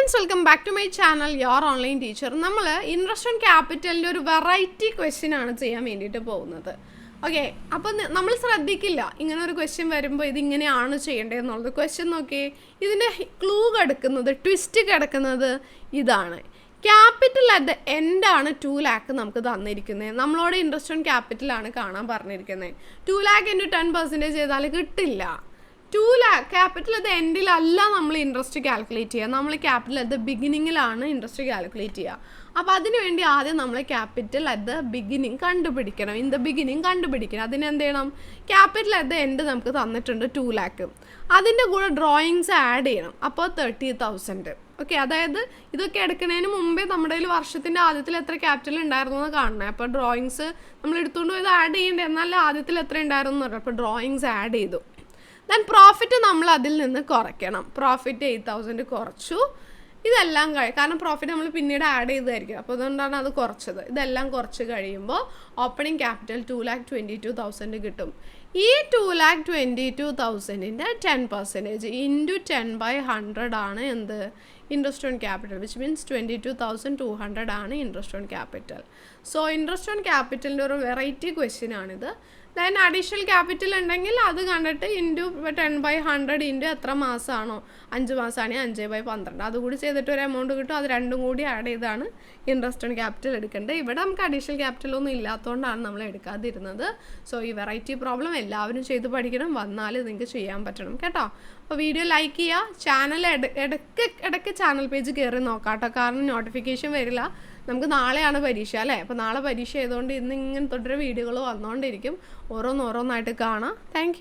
Friends, welcome back to my channel your online teacher. നമ്മൾ interest on ക്യാപിറ്റലിൻ്റെ ഒരു variety question ആണ് ചെയ്യാൻ വേണ്ടിയിട്ട് പോകുന്നത്. ഓക്കെ, അപ്പോൾ നമ്മൾ ശ്രദ്ധിക്കില്ല ഇങ്ങനെ ഒരു ക്വസ്റ്റ്യൻ വരുമ്പോൾ ഇതിങ്ങനെയാണ് ചെയ്യേണ്ടതെന്നുള്ളത്. ക്വസ്റ്റ്യൻ നോക്കിയേ, ഇതിൻ്റെ ക്ലൂ കിടക്കുന്നത്, ട്വിസ്റ്റ് കിടക്കുന്നത് ഇതാണ്. ക്യാപിറ്റൽ അറ്റ് ദ എൻഡാണ് 2 lakh നമുക്ക് തന്നിരിക്കുന്നത്. നമ്മളോട് ഇൻട്രസ്റ്റ് ഓൺ ക്യാപിറ്റലാണ് കാണാൻ പറഞ്ഞിരിക്കുന്നത്. 2 lakh ഇൻറ്റു 10% ചെയ്താൽ കിട്ടില്ല. 2 lakh ക്യാപിറ്റൽ അറ്റ് ദ എൻഡിലല്ല നമ്മൾ ഇൻട്രസ്റ്റ് കാൽക്കുലേറ്റ് ചെയ്യുക. നമ്മൾ ക്യാപിറ്റൽ അറ്റ് ദ ബിഗിനിങ്ങിലാണ് ഇൻട്രസ്റ്റ് കാൽക്കുലേറ്റ് ചെയ്യുക. അപ്പോൾ അതിന് വേണ്ടി ആദ്യം നമ്മൾ ക്യാപിറ്റൽ അറ്റ് ദ ബിഗിനിങ് കണ്ടുപിടിക്കണം. ഇൻ ദ ബിഗിനിങ് കണ്ടുപിടിക്കണം. അതിനെന്ത് ചെയ്യണം? ക്യാപിറ്റൽ അറ്റ് ദ എൻഡ് നമുക്ക് തന്നിട്ടുണ്ട് 2 lakh. അതിൻ്റെ കൂടെ ഡ്രോയിങ്സ് ആഡ് ചെയ്യണം. അപ്പോൾ 30,000. ഓക്കെ, അതായത് ഇതൊക്കെ എടുക്കുന്നതിന് മുമ്പേ നമ്മുടെ കയ്യിൽ വർഷത്തിൻ്റെ ആദ്യത്തിൽ എത്ര ക്യാപിറ്റൽ ഉണ്ടായിരുന്നു എന്ന് കാണണേ. അപ്പോൾ ഡ്രോയിങ്സ് നമ്മൾ എടുത്തുകൊണ്ട് പോയത് ആഡ് ചെയ്യേണ്ടത്, എന്നാലും ആദ്യത്തിൽ എത്ര ഉണ്ടായിരുന്നു എന്ന് പറഞ്ഞു. അപ്പോൾ ഡ്രോയിങ്സ് ആഡ് ചെയ്തു. ദെൻ പ്രോഫിറ്റ് നമ്മൾ അതിൽ നിന്ന് കുറയ്ക്കണം. പ്രോഫിറ്റ് 8,000 കുറച്ചു. ഇതെല്ലാം കാരണം പ്രോഫിറ്റ് നമ്മൾ പിന്നീട് ആഡ് ചെയ്തായിരിക്കും. അപ്പോൾ അതുകൊണ്ടാണ് അത് കുറച്ചത്. ഇതെല്ലാം കുറച്ച് കഴിയുമ്പോൾ ഓപ്പണിംഗ് ക്യാപിറ്റൽ 2,22,000 കിട്ടും. ഈ 2,22,000-ൻ്റെ 10% ഇൻറ്റു 10/100 ആണ് എന്ത്? Interest on capital, which means 22,200 ആണ് interest on capital. So interest on ക്യാപിറ്റലിൻ്റെ ഒരു വെറൈറ്റി ക്വസ്റ്റ്യൻ ആണിത്. ദെൻ അഡീഷണൽ ക്യാപിറ്റൽ ഉണ്ടെങ്കിൽ അത് കണ്ടിട്ട് ഇൻറ്റു 10/100 ഇൻറ്റു എത്ര മാസമാണോ, 5 മാസമാണെങ്കിൽ 5/12 അതുകൂടി ചെയ്തിട്ട് ഒരു എമൗണ്ട് കിട്ടും. അത് രണ്ടും കൂടി ആഡ് ചെയ്താണ് ഇൻട്രസ്റ്റ് ഓൺ ക്യാപിറ്റൽ എടുക്കേണ്ടത്. ഇവിടെ നമുക്ക് അഡീഷണൽ ക്യാപിറ്റൽ ഒന്നും ഇല്ലാത്തതുകൊണ്ടാണ് നമ്മൾ എടുക്കാതിരുന്നത്. സോ ഈ വെറൈറ്റി പ്രോബ്ലം എല്ലാവരും ചെയ്ത് പഠിക്കണം. വന്നാൽ നിങ്ങൾക്ക് ചെയ്യാൻ പറ്റണം കേട്ടോ. അപ്പോൾ വീഡിയോ ലൈക്ക് ചെയ്യുക. ചാനൽ ഇടയ്ക്ക് ചാനൽ പേജ് കയറി നോക്കാം കേട്ടോ, കാരണം നോട്ടിഫിക്കേഷൻ വരില്ല. നമുക്ക് നാളെയാണ് പരീക്ഷ അല്ലേ? അപ്പോൾ നാളെ പരീക്ഷ ആയതുകൊണ്ട് ഇന്ന് ഇങ്ങനെ തുടരെ വീഡിയോകൾ വന്നുകൊണ്ടിരിക്കും. ഓരോന്നായിട്ട് കാണാം. താങ്ക്